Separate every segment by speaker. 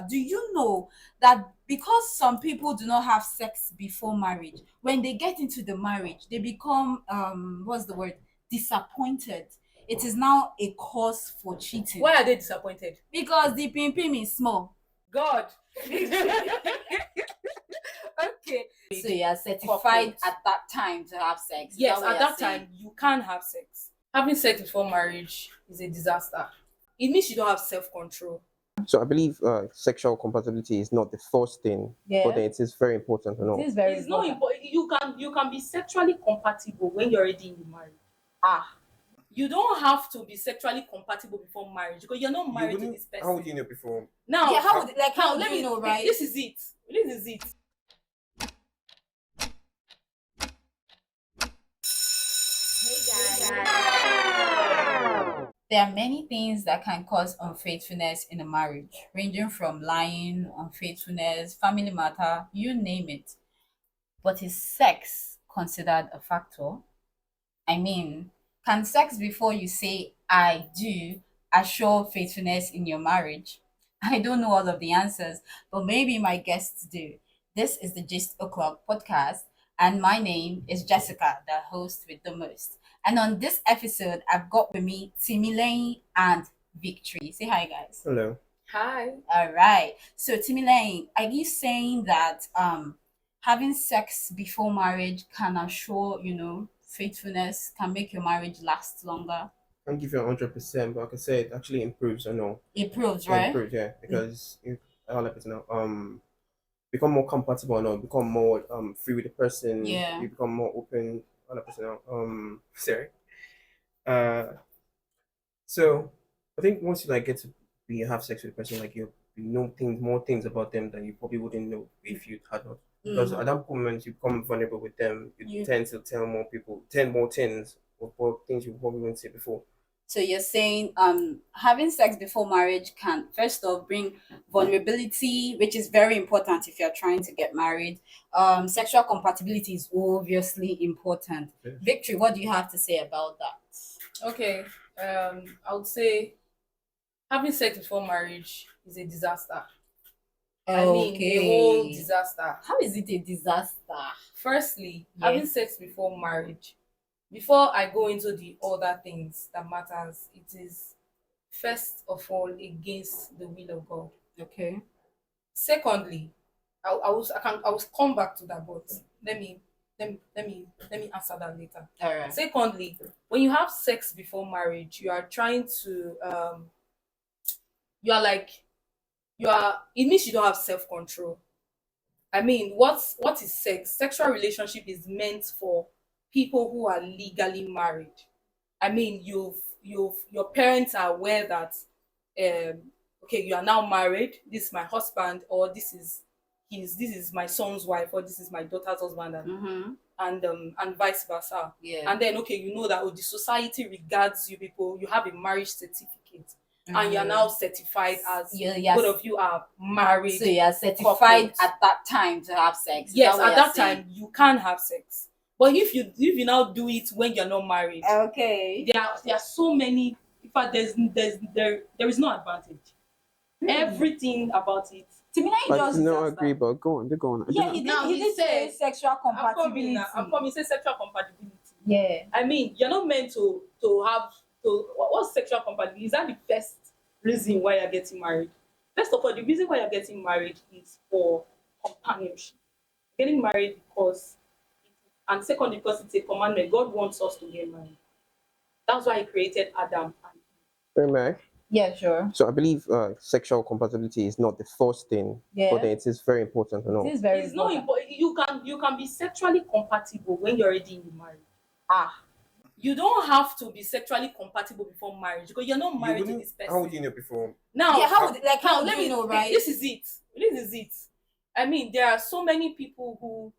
Speaker 1: Do you know that because some people do not have sex before marriage, when they get into the marriage, they become what's the word? Disappointed. It is now a cause for cheating.
Speaker 2: Why are they disappointed?
Speaker 1: Because the pim pim is small.
Speaker 2: God. Okay.
Speaker 1: So you are certified at that time to have sex.
Speaker 2: Yes, at that time you can have sex. Having sex before marriage is a disaster. It means you don't have self-control.
Speaker 3: So I believe sexual compatibility is not the first thing, but it is very important to know.
Speaker 1: It is very
Speaker 2: It's not
Speaker 1: important.
Speaker 2: important. You can be sexually compatible when you're already in the marriage.
Speaker 1: Ah,
Speaker 2: You don't have to be sexually compatible before marriage because you're not married to this person.
Speaker 3: How would you know before?
Speaker 2: Now,
Speaker 1: yeah. How
Speaker 2: let
Speaker 1: do you
Speaker 2: me
Speaker 1: know, right?
Speaker 2: This is it. This is it.
Speaker 1: There are many things that can cause unfaithfulness in a marriage, ranging from lying, unfaithfulness, family matter, you name it. But is sex considered a factor? I mean, can sex before you say I do assure faithfulness in your marriage? I don't know all of the answers, but maybe my guests do. This is the Gist O'Clock podcast, and my name is Jessica, the host with the most. And on this episode, I've got with me Timilehin and Victory. Say hi, guys.
Speaker 3: Hello.
Speaker 2: Hi.
Speaker 1: All right. So Timilehin, are you saying that having sex before marriage can assure, faithfulness, can make your marriage last longer?
Speaker 3: I can't give you 100%, but like I said, it actually improves. I know.
Speaker 1: It proves,
Speaker 3: It
Speaker 1: right?
Speaker 3: improves, yeah, because you, I like it now. Become more compatible now. Become more free with the person.
Speaker 1: Yeah.
Speaker 3: You become more open. 100% now. Sorry. Uh, so I think once you like get to be have sex with a person, like you know more things about them than you probably wouldn't know if you had not. Because at that moment you become vulnerable with them. You tend to tell more people, 10 more things, or things you probably wouldn't say before.
Speaker 1: So you're saying having sex before marriage can first off bring vulnerability, which is very important if you're trying to get married. Sexual compatibility is obviously important.
Speaker 3: Yes.
Speaker 1: Victory, what do you have to say about that?
Speaker 2: Okay. I would say having sex before marriage is a disaster. I mean, a whole disaster.
Speaker 1: How is it a disaster?
Speaker 2: Firstly,
Speaker 1: Yeah.
Speaker 2: having sex before marriage. Before I go into the other things that matters, it is first of all against the will of God.
Speaker 1: Okay.
Speaker 2: Secondly, I will come back to that, but let me answer that later.
Speaker 1: All right.
Speaker 2: Secondly, when you have sex before marriage, you are trying to you are like you are it means you don't have self-control. I mean, what is sex? Sexual relationship is meant for people who are legally married. I mean, your parents are aware that okay, you are now married. This is my husband, or this is my son's wife, or this is my daughter's husband, and vice versa.
Speaker 1: Yeah.
Speaker 2: And then okay, you know that the society regards you people. You have a marriage certificate, and you are now certified as both of you are married.
Speaker 1: So you are certified
Speaker 2: couples.
Speaker 1: at that time to have sex. Is
Speaker 2: Yes,
Speaker 1: that what
Speaker 2: at
Speaker 1: you're
Speaker 2: that
Speaker 1: saying?
Speaker 2: time you can have sex. But if you now do it when you're not married,
Speaker 1: Okay.
Speaker 2: there are so many. In fact, there is no advantage. Everything about it.
Speaker 1: Timilehin
Speaker 3: I
Speaker 1: just
Speaker 3: no, I
Speaker 1: does
Speaker 3: agree,
Speaker 1: that.
Speaker 3: but go on.
Speaker 1: Yeah, he
Speaker 2: Now,
Speaker 1: did. He
Speaker 2: he
Speaker 1: did say
Speaker 2: said-
Speaker 1: sexual
Speaker 2: I'm coming
Speaker 1: compatibility.
Speaker 2: now. I'm coming. Say sexual compatibility.
Speaker 1: Yeah.
Speaker 2: I mean, you're not meant to have to. What's sexual compatibility? Is that the first reason why you're getting married? First of all, the reason why you're getting married is for companionship. Getting married because, and secondly, because it's a commandment. God wants us to get married. That's why He created Adam and Eve.
Speaker 3: May I?
Speaker 1: Yeah, sure.
Speaker 3: So I believe sexual compatibility is not the first thing, but it is very important to know.
Speaker 1: It is very
Speaker 2: It's not
Speaker 1: important.
Speaker 2: important. You can be sexually compatible when you're already in the marriage.
Speaker 1: Ah,
Speaker 2: You don't have to be sexually compatible before marriage because you're not married to this person.
Speaker 3: How would you know before?
Speaker 2: Now,
Speaker 1: yeah. How
Speaker 2: let
Speaker 1: do you
Speaker 2: me
Speaker 1: know, right?
Speaker 2: This is it. This is it. I mean, there are so many people who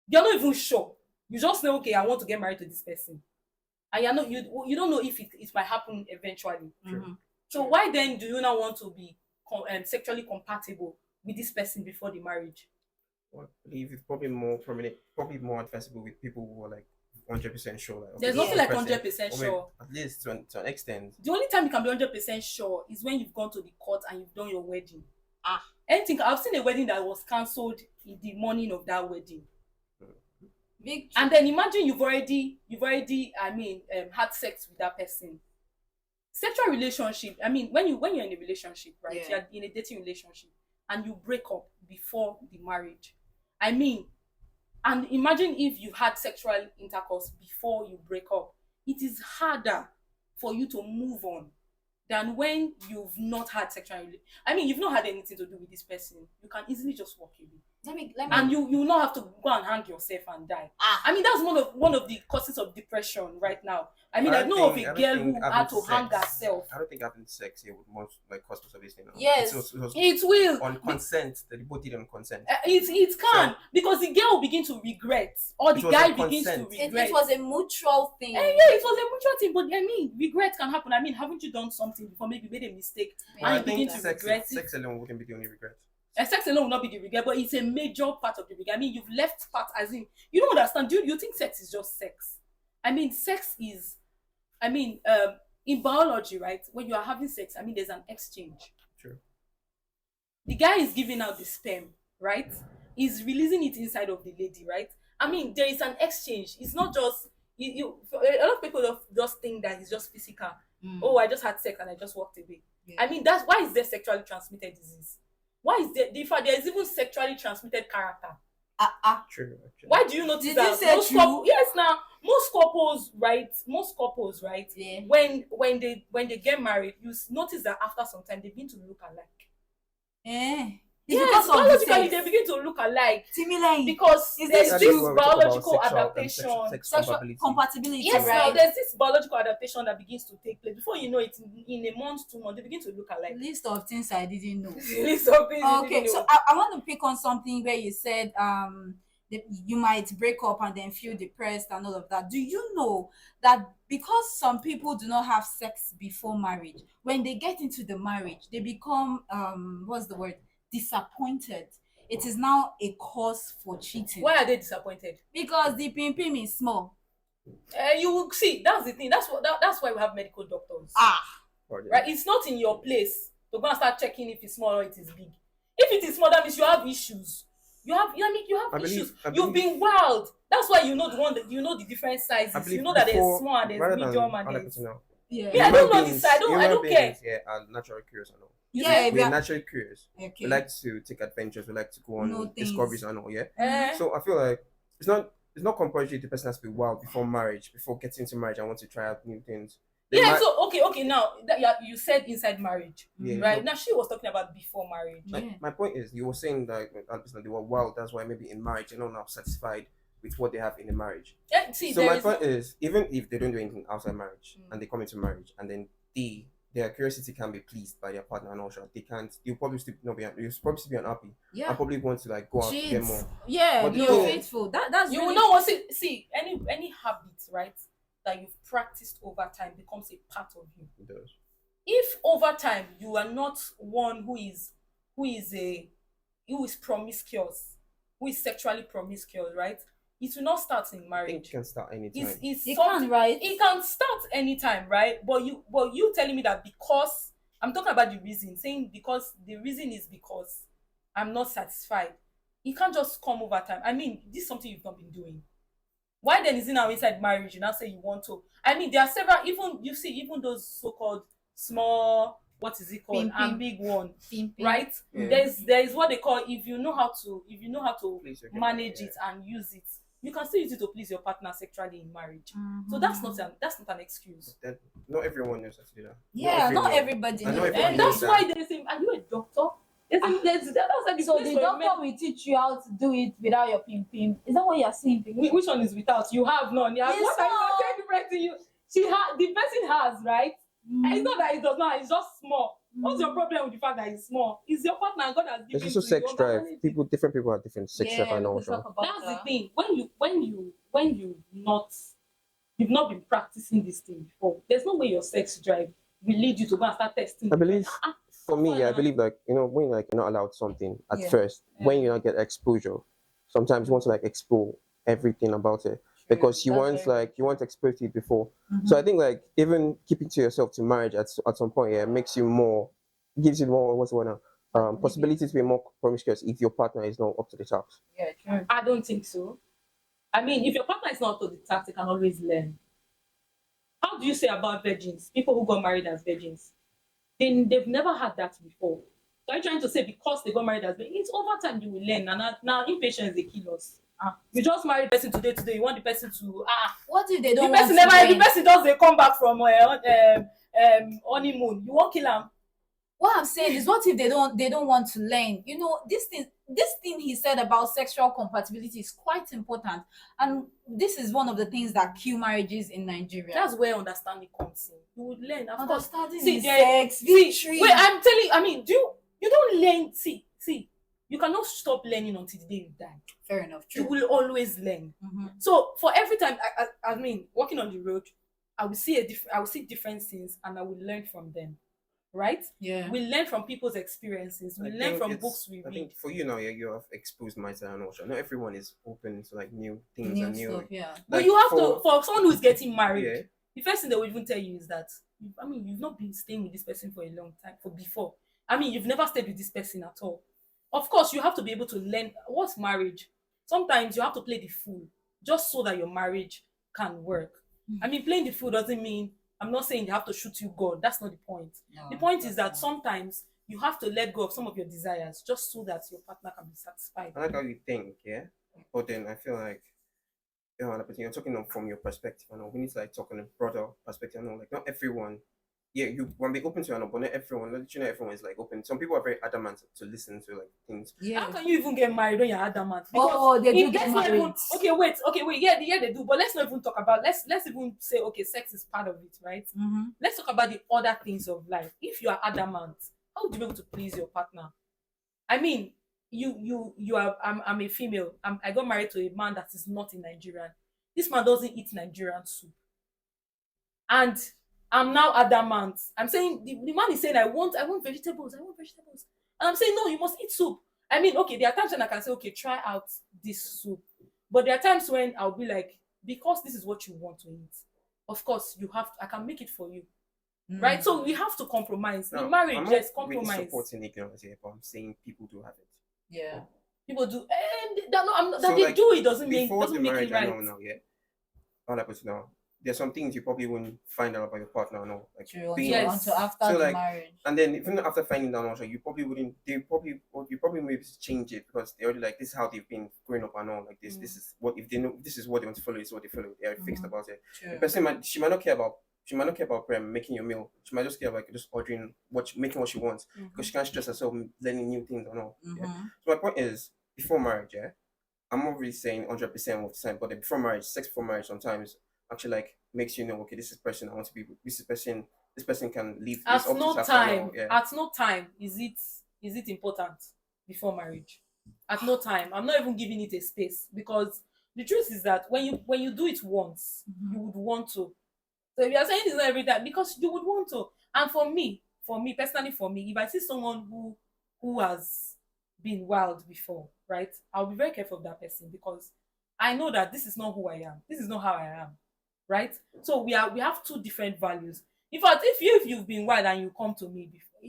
Speaker 2: you're not even sure. You just know, okay, I want to get married to this person, and you don't know if it might happen eventually.
Speaker 1: Mhm.
Speaker 2: So why then do you not want to be sexually compatible with this person before the marriage?
Speaker 3: Well, I believe it's probably more prominent, probably more advisable with people who are like 100% sure. Like,
Speaker 2: There's
Speaker 3: okay,
Speaker 2: nothing
Speaker 3: this
Speaker 2: like
Speaker 3: person-
Speaker 2: 100%
Speaker 3: or maybe
Speaker 2: sure.
Speaker 3: At least to an extent.
Speaker 2: The only time you can be 100% sure is when you've gone to the court and you've done your wedding.
Speaker 1: Ah.
Speaker 2: Anything. I've seen a wedding that was cancelled in the morning of that wedding.
Speaker 1: Big
Speaker 2: And then imagine you've already had sex with that person. Sexual relationship, when you're in a relationship, right?
Speaker 1: Yeah.
Speaker 2: You're in a dating relationship and you break up before the marriage. And imagine if you had sexual intercourse before you break up. It is harder for you to move on than when you've not had you've not had anything to do with this person. You can easily just walk away.
Speaker 1: let me
Speaker 2: And you will not have to go and hang yourself and die. That's one of the causes of depression right now. I know of a girl who had to hang herself.
Speaker 3: I don't think having sex here would most like cause most of this thing.
Speaker 1: Yes.
Speaker 2: It will.
Speaker 3: On consent. They both did on consent.
Speaker 2: It can, because the girl will begin to regret, or the
Speaker 3: It was
Speaker 2: guy
Speaker 3: on
Speaker 2: begins to
Speaker 3: consent.
Speaker 2: regret.
Speaker 1: it was a mutual thing.
Speaker 2: Yeah, it was a mutual thing, but regret can happen. Haven't you done something before, maybe made a mistake,
Speaker 1: Yeah.
Speaker 2: and
Speaker 3: I
Speaker 2: you begin
Speaker 3: think
Speaker 2: to regret it?
Speaker 3: sex alone wouldn't be the only regret.
Speaker 2: Sex alone will not be the regret, but it's a major part of the regret. You've left part, as in, you don't understand. Do you think sex is just sex? Sex is, in biology, right? When you are having sex, there's an exchange.
Speaker 3: True.
Speaker 2: The guy is giving out the sperm, right? He's releasing it inside of the lady, right? There is an exchange. It's not just a lot of people just think that it's just physical. Oh, I just had sex and I just walked away.
Speaker 1: Yeah.
Speaker 2: That's why is there sexually transmitted disease? Why is there is even sexually transmitted character?
Speaker 3: True. Actually.
Speaker 2: Why do you notice
Speaker 1: Did
Speaker 2: that
Speaker 1: you say true?
Speaker 2: yes, now most couples, right?
Speaker 1: Yeah.
Speaker 2: When they get married, you notice that after some time they begin to look alike.
Speaker 1: It's
Speaker 2: Yes,
Speaker 1: because of the
Speaker 2: biologically
Speaker 1: sex.
Speaker 2: they begin to look alike
Speaker 1: Timilehin.
Speaker 2: because
Speaker 1: Is
Speaker 2: there's
Speaker 1: this
Speaker 3: That is
Speaker 2: this
Speaker 3: when we talk about
Speaker 2: biological
Speaker 3: sexual and
Speaker 2: adaptation.
Speaker 3: sex
Speaker 1: Sexual
Speaker 3: compatibility.
Speaker 1: compatibility.
Speaker 2: Yes,
Speaker 1: right?
Speaker 2: now there's this biological adaptation that begins to take place. Before you know it, in a month, 2 months, they begin to look alike.
Speaker 1: List of things I didn't know.
Speaker 2: List of things you
Speaker 1: Okay,
Speaker 2: didn't
Speaker 1: so
Speaker 2: know.
Speaker 1: I want to pick on something where you said that you might break up and then feel depressed and all of that. Do you know that because some people do not have sex before marriage, when they get into the marriage, they become what's the word? Disappointed. It is now a cause for cheating.
Speaker 2: Why are they disappointed?
Speaker 1: Because the pim is small.
Speaker 2: You will see. That's the thing. That's why we have medical doctors.
Speaker 3: Or the-
Speaker 2: Right? It's not in your place to go and start checking if it's small or it is big. If it is small, that means you have issues. You have issues. You've been wild. That's why you know the different sizes. You know that there's small and there's medium and there's.
Speaker 1: Yeah.
Speaker 2: Yeah, I don't know this. I don't care.
Speaker 3: Yeah, are naturally curious and all.
Speaker 1: Yeah,
Speaker 3: We're naturally curious.
Speaker 1: okay.
Speaker 3: We like to take adventures. We like to go on
Speaker 1: Know things.
Speaker 3: discoveries and all. Yeah.
Speaker 2: Eh,
Speaker 3: So I feel like it's not compulsory. The person has to be wild before marriage, before getting into marriage. I want to try out new things. They
Speaker 2: yeah.
Speaker 3: might-
Speaker 2: So okay. Now you said inside marriage,
Speaker 3: Yeah,
Speaker 2: right?
Speaker 3: so
Speaker 2: Now she was talking about before marriage.
Speaker 1: Yeah.
Speaker 3: my point is, you were saying that they were wild. That's why maybe in marriage they're not now satisfied with what they have in the marriage.
Speaker 2: See,
Speaker 3: So
Speaker 2: there
Speaker 3: my
Speaker 2: is
Speaker 3: point is, even if they don't do anything outside marriage
Speaker 1: Mm.
Speaker 3: and they come into marriage and then their curiosity can be pleased by their partner and all that, they can't. You'll probably still not be. You'll probably still be unhappy. And
Speaker 1: Yeah.
Speaker 3: probably want to like go out to get
Speaker 1: Cheats.
Speaker 3: more.
Speaker 1: Yeah,
Speaker 3: But the
Speaker 1: you're
Speaker 3: thing-
Speaker 1: faithful. That's
Speaker 2: you
Speaker 1: really
Speaker 2: will not want to see any habit, right, that you've practiced over time becomes a part of you.
Speaker 3: It does.
Speaker 2: If over time you are not one who is promiscuous, who is sexually promiscuous, right? It will not start in
Speaker 3: I think
Speaker 2: marriage.
Speaker 3: you can start anytime.
Speaker 2: It's
Speaker 1: you
Speaker 2: something-
Speaker 1: can, right?
Speaker 2: It can start anytime, right? But you telling me that because I'm talking about the reason, saying because the reason is because I'm not satisfied. It can't just come over time. This is something you've not been doing. Why then is it now inside marriage? You now say you want to. There are several. Even those so-called small. What is it called?
Speaker 1: Pim, pim.
Speaker 2: And big one,
Speaker 1: Pim.
Speaker 2: right?
Speaker 3: Yeah.
Speaker 2: There is what they call if you know how to
Speaker 3: Please, okay,
Speaker 2: manage
Speaker 3: yeah.
Speaker 2: it and use it. You can still use it to please your partner sexually in marriage.
Speaker 1: Mhm.
Speaker 2: So that's not an excuse.
Speaker 3: That not everyone knows how to do that.
Speaker 1: Yeah, not
Speaker 3: everyone.
Speaker 1: everybody.
Speaker 3: I know
Speaker 1: knows.
Speaker 3: everyone
Speaker 2: And
Speaker 3: knows
Speaker 2: that's
Speaker 3: that.
Speaker 2: why they say, are you a doctor? That's why the
Speaker 4: So
Speaker 2: place
Speaker 4: the
Speaker 2: for
Speaker 4: doctor
Speaker 2: men-
Speaker 4: will teach you how to do it without your pim pim. Is that what you're saying?
Speaker 2: Which one is without? You have none. You have
Speaker 4: Yes,
Speaker 2: what are you
Speaker 4: no.
Speaker 2: saying different to you? The person has, right? And it's not that it does not, it's just small. What's your problem with the fact that it's small? It's your partner and God has given
Speaker 3: There's
Speaker 2: to
Speaker 3: also sex
Speaker 2: you.
Speaker 3: drive.
Speaker 2: Understand it?
Speaker 3: Different people have different sex drive and all.
Speaker 4: we talk about
Speaker 2: That's the
Speaker 4: that.
Speaker 2: thing. You've not been practicing this thing before. There's no way your sex drive will lead you to go and start testing.
Speaker 3: I believe for me,
Speaker 2: fun,
Speaker 3: I
Speaker 2: huh?
Speaker 3: believe when you're not allowed something at
Speaker 1: Yeah.
Speaker 3: first, when you don't get exposure, sometimes you want to explore everything about it. because you
Speaker 1: That's
Speaker 3: want
Speaker 1: very
Speaker 3: like you want to experience it before.
Speaker 1: Mhm.
Speaker 3: So I think like even keeping to yourself to marriage at some point, yeah, makes you more, gives you more, what's the word now? Possibilities to be more promiscuous if your partner is not up to the task.
Speaker 1: Yeah, true.
Speaker 2: I don't think so. I mean, if your partner is not up to the task, they can always learn. How do you say about virgins? People who got married as virgins, they've never had that before. So I'm trying to say because they got married as virgins, it's over time you will learn. And now impatience they kill us. You just marry the person today. You want the person to
Speaker 1: What if they
Speaker 2: the
Speaker 1: don't
Speaker 2: person
Speaker 1: want to
Speaker 2: never the
Speaker 1: learn?
Speaker 2: person does they come back from honeymoon. You won't kill him.
Speaker 1: What I'm saying is, what if they don't want to learn? You know, this thing he said about sexual compatibility is quite important, and this is one of the things that kill marriages in Nigeria.
Speaker 2: That's where understanding comes in. You would learn. Of course.
Speaker 1: Understanding
Speaker 2: See,
Speaker 1: is
Speaker 2: there-
Speaker 1: sex,
Speaker 2: See,
Speaker 1: victory.
Speaker 2: wait, I'm telling you, I mean, you don't learn. See, you cannot stop learning until the day you die.
Speaker 1: Fair enough.
Speaker 2: You
Speaker 1: True.
Speaker 2: will always learn.
Speaker 1: Mm-hmm.
Speaker 2: So for every time, I mean, walking on the road, I will see different things, and I will learn from them. Right?
Speaker 1: Yeah.
Speaker 2: We learn from people's experiences. We
Speaker 3: I
Speaker 2: learn
Speaker 3: think
Speaker 2: from
Speaker 3: it's-
Speaker 2: books we
Speaker 3: I
Speaker 2: read.
Speaker 3: think for you now, yeah, you have exposed myself and also not everyone is open to like new things
Speaker 1: New
Speaker 3: and new.
Speaker 1: stuff. Yeah.
Speaker 2: But
Speaker 3: Like,
Speaker 2: you have to, for someone who is getting married,
Speaker 3: Yeah.
Speaker 2: the first thing they will even tell you is that, I mean, you've not been staying with this person for a long time, for before. I mean, you've never stayed with this person at all. Of course, you have to be able to learn what's marriage. Sometimes you have to play the fool just so that your marriage can work. I mean, playing the fool doesn't mean, I'm not saying you have to shoot you God. That's not the point.
Speaker 1: No,
Speaker 2: The point is
Speaker 1: that's
Speaker 2: that
Speaker 1: not.
Speaker 2: sometimes you have to let go of some of your desires just so that your partner can be satisfied.
Speaker 3: I like how you think, yeah. But then I feel like but you're talking from your perspective. I know we need to like talk on a broader perspective. I know like not everyone. Yeah, you want to be open to it, but not everyone. Not everyone is like open. Some people are very adamant to listen to like things.
Speaker 1: Yeah.
Speaker 2: How can you even get married when you're adamant? Because
Speaker 1: Oh, they do get
Speaker 2: let's not even-
Speaker 1: married.
Speaker 2: Okay, wait. Yeah, they do. But let's not even talk about. Let's even say okay, sex is part of it, right?
Speaker 1: Mm-hmm.
Speaker 2: Let's talk about the other things of life. If you are adamant, how would you be able to please your partner? I mean, you are. I'm a female. I got married to a man that is not a Nigerian. This man doesn't eat Nigerian soup, and I'm now adamant. I'm saying the man is saying I want vegetables. And I'm saying no, you must eat soup. I mean, okay, there are times when I can say, okay, try out this soup. But there are times when I'll be like, because this is what you want to eat, of course I can make it for you. Right? So we have to compromise.
Speaker 3: Now,
Speaker 2: In marriage,
Speaker 3: I'm
Speaker 2: there's
Speaker 3: not really
Speaker 2: compromise.
Speaker 3: supporting ignorance here, but I'm saying people do have it.
Speaker 1: Yeah.
Speaker 2: People do, and that
Speaker 3: So,
Speaker 2: they
Speaker 3: like,
Speaker 2: do it doesn't make
Speaker 3: Before the
Speaker 2: it
Speaker 3: marriage, I know
Speaker 2: right.
Speaker 3: now, yeah. All that person now. There's some things you probably wouldn't find out about your partner, no. Like
Speaker 1: True.
Speaker 3: being-
Speaker 2: Yes.
Speaker 1: Until after
Speaker 3: So,
Speaker 1: the
Speaker 3: like,
Speaker 1: marriage.
Speaker 3: And then even after finding out also, you probably wouldn't. You probably maybe change it because they already like this is how they've been growing up and all like this. This is what if they know this is what they want to follow. This is what they follow. They are fixed about it.
Speaker 1: True.
Speaker 3: The person she might not care about making your meal. She might just care about just ordering making what she wants because she can't stress herself learning new things and all. Yeah.
Speaker 1: Mm-hmm.
Speaker 3: So my point is before marriage, yeah, I'm not really saying 100% of the time, but then before marriage, sex before marriage sometimes actually like makes you know, okay, this is person I want to be with. This person can leave.
Speaker 2: At
Speaker 3: this up to
Speaker 2: no
Speaker 3: this after and
Speaker 2: time,
Speaker 3: all, yeah.
Speaker 2: at no time is it important before marriage. At no time, I'm not even giving it a space because the truth is that when you do it once, you would want to. So if you are saying it's not every time because you would want to. And for me personally, if I see someone who has been wild before, right, I'll be very careful of that person because I know that this is not who I am. This is not how I am. Right? So we have two different values. In fact, if you've been wild and you come to me before,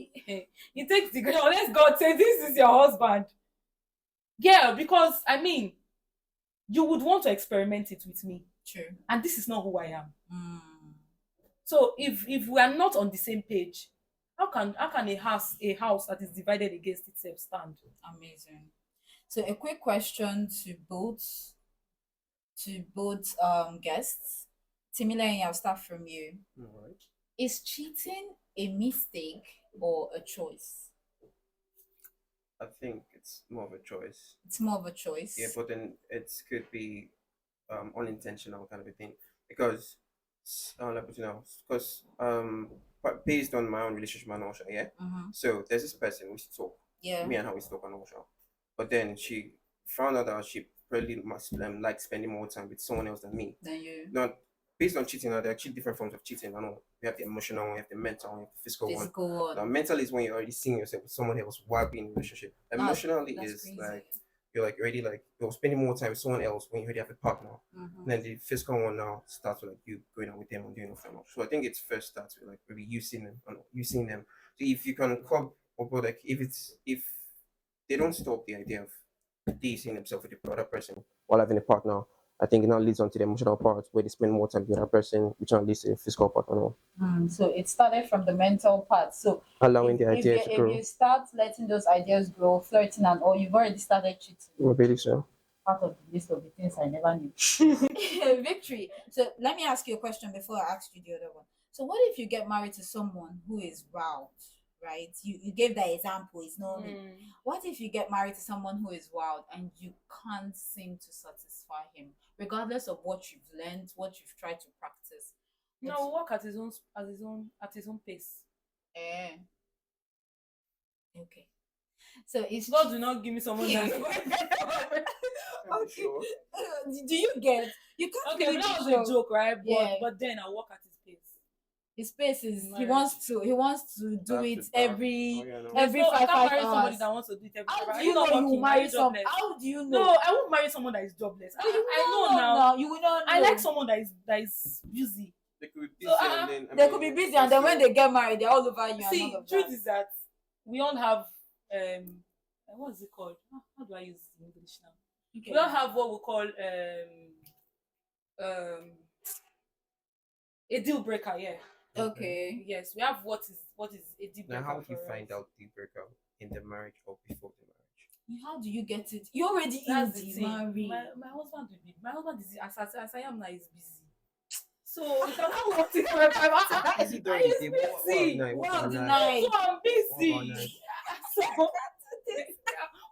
Speaker 2: it takes the girl, unless God says this is your husband. Yeah, because I mean, you would want to experiment it with me.
Speaker 1: True.
Speaker 2: And this is not who I am.
Speaker 1: Mm.
Speaker 2: So if we are not on the same page, how can a house that is divided against itself stand?
Speaker 1: Amazing. So a quick question to both guests. Timilehin, I'll start from you.
Speaker 3: All right.
Speaker 1: Is cheating a mistake or a choice?
Speaker 3: I think it's more of a choice.
Speaker 1: It's more of a choice.
Speaker 3: Yeah, but then it could be unintentional kind of a thing because but based on my own relationship and also, yeah.
Speaker 1: Mm-hmm.
Speaker 3: So there's this person we used to talk,
Speaker 1: Yeah.
Speaker 3: me and her we used to talk on also, but then she found out that she probably must like spending more time with someone else than me.
Speaker 1: Then you
Speaker 3: Not based on cheating. Now there are actually different forms of cheating. I know we have the emotional one, we have the mental one, we have the physical one.
Speaker 1: physical one.
Speaker 3: Now, mental is when you're already seeing yourself with someone else while being in a relationship.
Speaker 1: Ah,
Speaker 3: Emotionally
Speaker 1: that's
Speaker 3: is
Speaker 1: crazy.
Speaker 3: like you're like already like you're spending more time with someone else when you already have a partner.
Speaker 1: Mhm.
Speaker 3: Then the physical one now starts with like you going out with them and doing a final. So I think it's first starts with like maybe you seeing them and you seeing them. So if you can curb or go like if they don't stop the idea of they seeing themselves with the other person while having a partner, I think it now leads on to the emotional part where they spend more time with the other person, which now leads to the physical partner,
Speaker 1: So it started from the mental part. So
Speaker 3: allowing the idea to
Speaker 1: if
Speaker 3: grow.
Speaker 1: you start letting those ideas grow, flirting and all, you've already started cheating.
Speaker 3: I believe so.
Speaker 1: Part of the list of the things I never knew. Victory. So let me ask you a question before I ask you the other one. So what if you get married to someone who is wild, right? You gave that example, it's not me. What if you get married to someone who is wild and you can't seem to satisfy him, regardless of what you've learned, what you've tried to practice?
Speaker 2: No, work at his own pace.
Speaker 1: Eh. Okay. So it's
Speaker 2: God do not give me someone that.
Speaker 1: okay. Do you get? You can't
Speaker 2: Okay,
Speaker 1: really
Speaker 2: but that was
Speaker 1: show.
Speaker 2: a joke, right?
Speaker 1: Yeah.
Speaker 2: But then I work at his pace.
Speaker 1: His pace is he
Speaker 2: Marriage.
Speaker 1: wants to do
Speaker 3: Back
Speaker 1: it
Speaker 3: to back.
Speaker 1: every
Speaker 3: Oh, yeah, no.
Speaker 1: every
Speaker 2: I can't
Speaker 1: 5
Speaker 2: marry somebody
Speaker 1: hours.
Speaker 2: that wants to do it every
Speaker 1: How
Speaker 2: time.
Speaker 1: do
Speaker 2: Are
Speaker 1: you know
Speaker 2: not
Speaker 1: you will
Speaker 2: working? Are
Speaker 1: marry
Speaker 2: you
Speaker 1: some?
Speaker 2: jobless?
Speaker 1: How do you know?
Speaker 2: No, I won't marry someone that is jobless.
Speaker 1: But you
Speaker 2: I
Speaker 1: will
Speaker 2: know
Speaker 1: not
Speaker 2: now.
Speaker 1: know. You will not know.
Speaker 2: I like someone that is busy.
Speaker 3: They could be busy
Speaker 2: So,
Speaker 3: and then
Speaker 1: They could be busy, and then when they get married, they're all over you.
Speaker 2: See,
Speaker 1: and all of
Speaker 2: truth
Speaker 1: that.
Speaker 2: is that we all have what is it called? How do I use English now? We all have what we call a deal breaker. Yeah.
Speaker 1: Okay.
Speaker 2: Yes, we have what is a deal breaker.
Speaker 3: Now, how would you
Speaker 2: for
Speaker 3: find
Speaker 2: us.
Speaker 3: out the breakup in the marriage or before the marriage?
Speaker 1: How do you get it? You're already
Speaker 2: That's
Speaker 1: in
Speaker 2: the
Speaker 1: the
Speaker 2: thing.
Speaker 1: marriage.
Speaker 2: My husband will be. My husband is as I am now is busy. So you cannot work till 5
Speaker 3: Is it during the day?
Speaker 2: busy.
Speaker 1: What
Speaker 3: What
Speaker 1: the
Speaker 3: about
Speaker 1: night?
Speaker 2: So I'm busy.
Speaker 3: What about night?
Speaker 2: So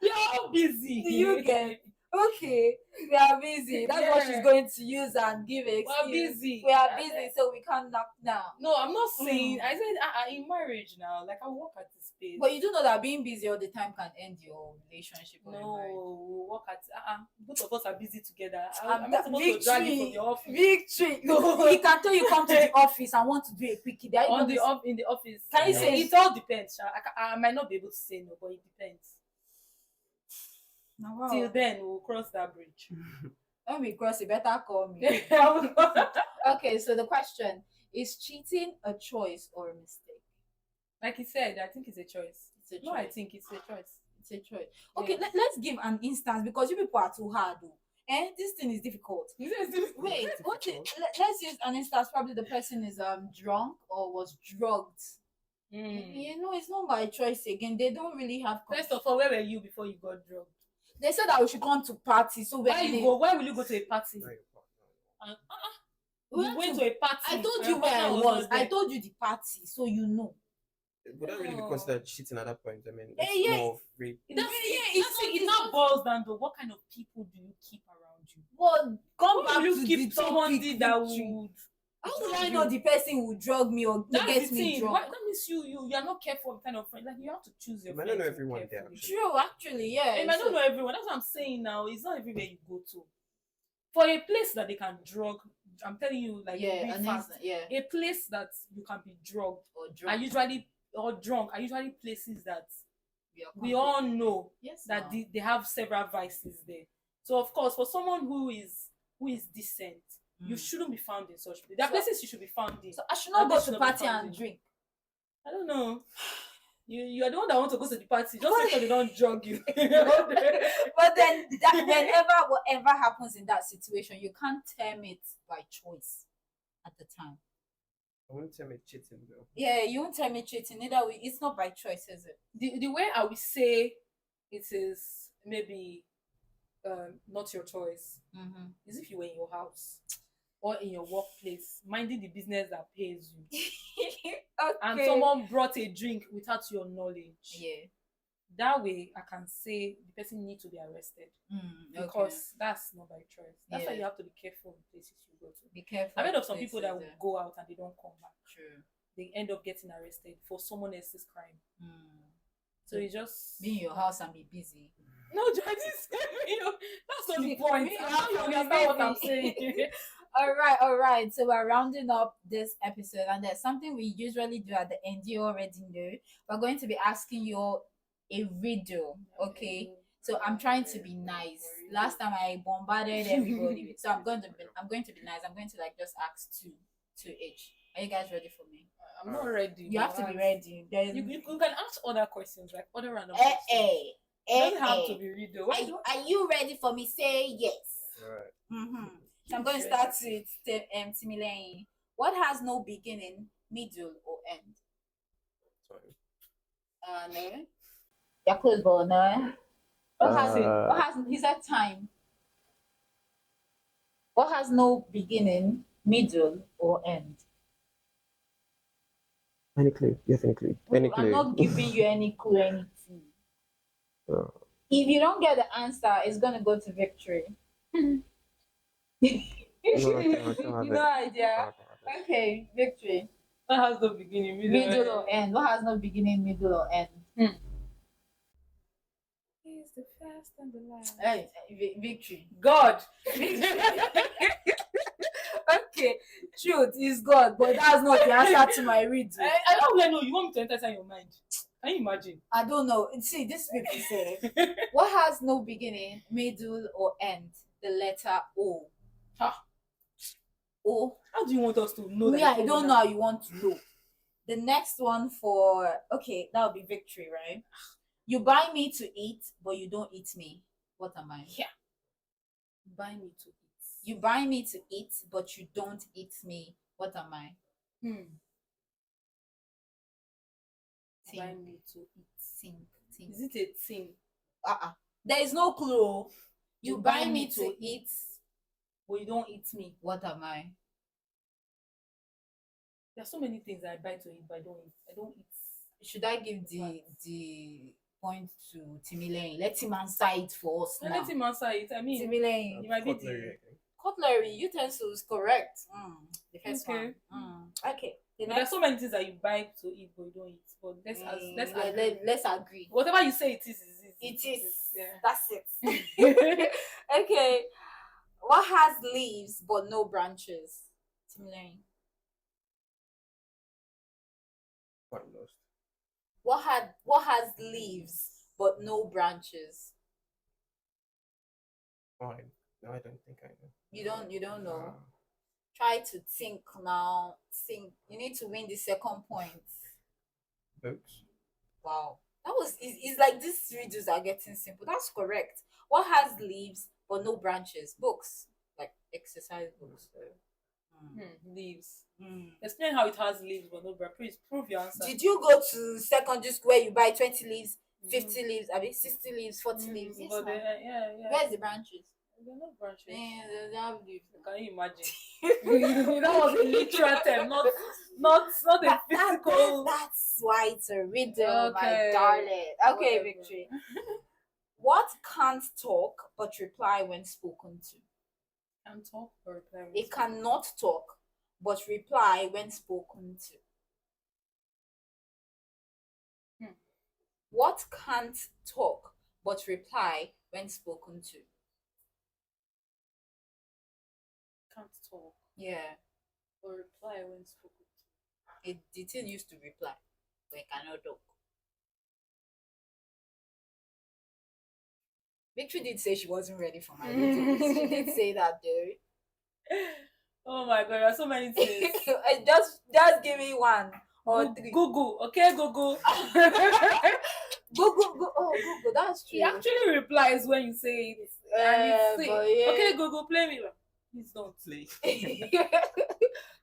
Speaker 2: we are all busy.
Speaker 1: Do you get? Okay, we are busy. That's what she's
Speaker 2: Yeah.
Speaker 1: going to use and give an
Speaker 2: We're
Speaker 1: excuse.
Speaker 2: busy.
Speaker 1: We are busy, so we can't knock down.
Speaker 2: No, I'm not saying. I said in marriage now. Like I work at this space.
Speaker 1: But you do know that being busy all the time can end your relationship or your marriage.
Speaker 2: No, we work at both of us are busy together.
Speaker 1: And
Speaker 2: I'm not supposed to drag you from your office.
Speaker 1: Victory. He can tell you come to the office and want to do a quickie. They are
Speaker 2: On
Speaker 1: even
Speaker 2: the in the office.
Speaker 1: Can you
Speaker 2: No,
Speaker 1: say-
Speaker 2: it all depends. I might not be able to say no, but it depends.
Speaker 1: Now, wow.
Speaker 2: Till then, we'll cross that bridge.
Speaker 1: When we cross, you better call me. Okay, so the question is: cheating a choice or a mistake?
Speaker 2: Like you said, I think it's a choice.
Speaker 1: It's a choice.
Speaker 2: No, I think it's a choice.
Speaker 1: It's a choice. Okay,
Speaker 2: Yes.
Speaker 1: let's give an instance because you people are too hard, though. This thing is difficult. Wait, let's use an instance. Probably the person is drunk or was drugged. You know, it's not by choice again. They don't really have.
Speaker 2: First of all, where were you before you got drugged?
Speaker 1: They said that we should come to party. So
Speaker 2: Why will you go to a party?
Speaker 3: Not your partner.
Speaker 2: You went to a party.
Speaker 1: I told
Speaker 2: and
Speaker 1: you
Speaker 2: your
Speaker 1: where I
Speaker 2: partner
Speaker 1: was.
Speaker 2: not there.
Speaker 1: I told you the party, so you know.
Speaker 3: Would that really be considered cheating at that point? I mean,
Speaker 1: Eh,
Speaker 3: it's
Speaker 1: yes.
Speaker 3: more of rape.
Speaker 2: It now boils down to what kind of people do you keep around you?
Speaker 1: Well, come back
Speaker 2: Who will
Speaker 1: to
Speaker 2: you
Speaker 1: the
Speaker 2: keep somebody
Speaker 1: topic,
Speaker 2: that
Speaker 1: Victory.
Speaker 2: would?
Speaker 1: How will I know the person will drug me or
Speaker 2: That's
Speaker 1: get
Speaker 2: the
Speaker 1: me
Speaker 2: thing.
Speaker 1: drunk?
Speaker 2: That means you are not careful with kind of friend. Like you have to choose your
Speaker 3: You might
Speaker 2: friends.
Speaker 3: not know everyone there,
Speaker 2: carefully.
Speaker 3: actually.
Speaker 1: True, actually, yeah.
Speaker 2: You might not know everyone. That's what I'm saying now. It's not everywhere you go to. For a place that they can drug, I'm telling you, like
Speaker 1: yeah,
Speaker 2: real
Speaker 1: and
Speaker 2: fast.
Speaker 1: yeah,
Speaker 2: A place that you can be drugged
Speaker 1: or
Speaker 2: are
Speaker 1: drunk.
Speaker 2: usually places that we
Speaker 1: comfortable.
Speaker 2: all know
Speaker 1: Yes,
Speaker 2: that
Speaker 1: now.
Speaker 2: they have several vices there. So of course, for someone who is decent, you shouldn't be found in such places. There are places you should be found in.
Speaker 1: So I should not go
Speaker 2: Others
Speaker 1: to
Speaker 2: should not be
Speaker 1: party
Speaker 2: found
Speaker 1: and
Speaker 2: in.
Speaker 1: drink.
Speaker 2: I don't know. You are the one that want to go to the party. Just make sure they don't drug you.
Speaker 1: But then whatever happens in that situation, you can't term it by choice at the time.
Speaker 3: I wouldn't tell me cheating though.
Speaker 1: Yeah, you won't term it cheating. Either way, it's not by choice, is it?
Speaker 2: The way I would say it is maybe not your choice is if you were in your house or in your workplace minding the business that pays you
Speaker 1: Okay.
Speaker 2: and someone brought a drink without your knowledge.
Speaker 1: Yeah.
Speaker 2: That way I can say the person needs to be arrested because that's not by choice. That's why
Speaker 1: Yeah.
Speaker 2: you have to be careful in places you go to.
Speaker 1: Be careful.
Speaker 2: I've heard of some
Speaker 1: places,
Speaker 2: people that will
Speaker 1: yeah.
Speaker 2: go out and they don't come back.
Speaker 1: True.
Speaker 2: They end up getting arrested for someone else's crime. So you just
Speaker 1: Be in your house and be busy.
Speaker 2: No, I didn't say that's not the point.
Speaker 1: Me,
Speaker 2: I don't
Speaker 1: I'm
Speaker 2: understand what I'm
Speaker 1: busy.
Speaker 2: saying.
Speaker 1: All right. So we're rounding up this episode, and there's something we usually do at the end. You already know. We're going to be asking you a riddle. Okay. So I'm trying to be nice. Last time I bombarded everybody with, so I'm going to be nice. I'm going to like just ask two each. Are you guys ready for me?
Speaker 2: I'm not ready.
Speaker 1: You have to be ready.
Speaker 2: You can ask other questions, like other random
Speaker 1: Eh,
Speaker 2: questions. It doesn't have to
Speaker 1: eh.
Speaker 2: be riddle.
Speaker 1: Are you ready for me? Say yes.
Speaker 3: Alright.
Speaker 1: So I'm going to start with Timilehin. What has no beginning, middle, or end?
Speaker 3: Sorry.
Speaker 1: No. You're close, but no. What has is that time? What has no beginning, middle, or end?
Speaker 3: Any clue? Yes, any clue. Any clue.
Speaker 1: I'm not giving you any clue, anything.
Speaker 3: Oh.
Speaker 1: If you don't get the answer, it's gonna go to victory.
Speaker 3: No, I don't have
Speaker 1: No
Speaker 3: it.
Speaker 1: idea. Okay, victory.
Speaker 2: That has no beginning,
Speaker 1: Middle or end? What has no beginning, middle, or end?
Speaker 2: He's the first and the last.
Speaker 1: Victory.
Speaker 2: God.
Speaker 1: Okay, truth is God, but that's not the answer to my riddle.
Speaker 2: I don't really know. You want me to entertain your mind? Can you imagine?
Speaker 1: I don't know. See, this people say, what has no beginning, middle, or end? The letter O.
Speaker 2: Huh?
Speaker 1: O.
Speaker 2: How do you want us to know?
Speaker 1: Me, I don't know how you want to know. The next one that'll be victory, right? You buy me to eat, but you don't eat me. What am I?
Speaker 2: Yeah. Buy me to eat.
Speaker 1: You buy me to eat, but you don't eat me. What am I?
Speaker 2: Buy me to eat.
Speaker 1: Think.
Speaker 2: Is it a thing?
Speaker 1: There is no clue. You buy me to eat,
Speaker 2: but you don't eat me.
Speaker 1: what am I?
Speaker 2: There are so many things I buy to eat, but I don't eat. I don't eat.
Speaker 1: Should I give the point to Timilehin? Let him answer it for us now.
Speaker 2: Let him answer it. I mean,
Speaker 1: Timilehin.
Speaker 2: you might be
Speaker 1: Cutlery, utensils, correct. The first
Speaker 2: Okay.
Speaker 1: one. Okay.
Speaker 2: But there are so many things that you buy to eat, but you don't eat. But let's agree. Whatever you say it is.
Speaker 1: It is.
Speaker 2: Yeah.
Speaker 1: That's it. Okay. What has leaves but no branches? Timilehin.
Speaker 3: Quite lost.
Speaker 1: What has leaves but no branches?
Speaker 3: Fine. No, I don't think I know.
Speaker 1: You don't know. Try to think now. Think. You need to win the second point.
Speaker 3: Books.
Speaker 1: Wow. It's like these riddles are getting simple. That's correct. What has leaves but no branches? Books. Like exercise books.
Speaker 2: Leaves. Explain how it has leaves but no branch. Please prove your answer.
Speaker 1: Did you go to secondary school where you buy 20 leaves, 50 leaves, 60 leaves, 40 leaves? Yes,
Speaker 2: but yeah.
Speaker 1: Where's the branches?
Speaker 2: There are no branches.
Speaker 1: They don't have leaves.
Speaker 2: Can you imagine? That was a literal term, not a physical.
Speaker 1: That's why it's a riddle, my
Speaker 2: Okay.
Speaker 1: darling. Okay,
Speaker 2: Whatever.
Speaker 1: Victory. What can't talk but reply when spoken to?
Speaker 2: Can talk or reply.
Speaker 1: It cannot talk but reply when spoken to. What can't talk but reply when spoken to?
Speaker 2: Can't talk
Speaker 1: Yeah.
Speaker 2: or reply when spoken to.
Speaker 1: The thing used to reply, but it cannot talk. Victory did say she wasn't ready for my riddles. She did say that, though.
Speaker 2: Oh my god, there are so many things.
Speaker 1: just give me one or three.
Speaker 2: Google, okay, Google.
Speaker 1: Google. Oh, Google. That's true.
Speaker 2: He actually replies when you say it. And
Speaker 1: but yeah.
Speaker 2: Okay, Google, play me. Please don't play.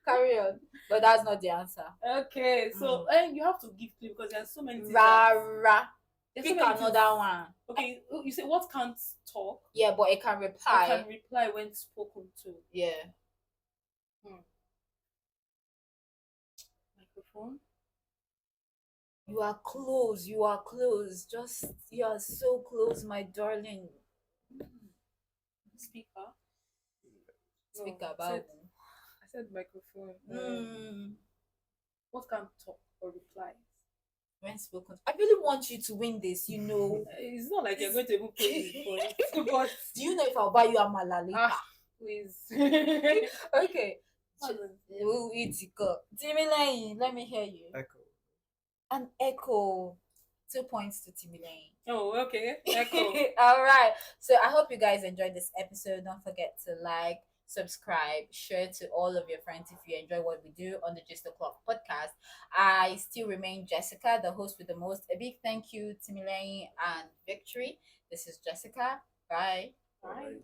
Speaker 1: Carry on. But that's not the answer.
Speaker 2: Okay, so you have to give clue because there are so many things.
Speaker 1: Rara.
Speaker 2: There's
Speaker 1: Pick
Speaker 2: so many
Speaker 1: another
Speaker 2: things.
Speaker 1: one.
Speaker 2: Okay, you say what can't talk?
Speaker 1: Yeah, but it can reply.
Speaker 2: It can reply when spoken to.
Speaker 1: Yeah.
Speaker 2: Microphone.
Speaker 1: You are close. You are close. You are so close, my darling.
Speaker 2: Speaker.
Speaker 1: Speaker.
Speaker 2: I said microphone. What can't talk or reply?
Speaker 1: When spoken. I really want you to win this, you know.
Speaker 2: It's not like you're going to even pay me for it. But
Speaker 1: do you know if I'll buy you a malali?
Speaker 2: Please.
Speaker 1: Okay. Timilehin, let me hear you.
Speaker 3: Echo.
Speaker 1: An echo. 2 points to Timilehin.
Speaker 2: Oh, okay. Echo.
Speaker 1: All right. So I hope you guys enjoyed this episode. Don't forget to like, subscribe, share to all of your friends if you enjoy what we do on the GistOclockpodcast. I still remain Jessica, the host with the most. A big thank you to Timilehin and Victory. This is Jessica. Bye.
Speaker 2: Bye.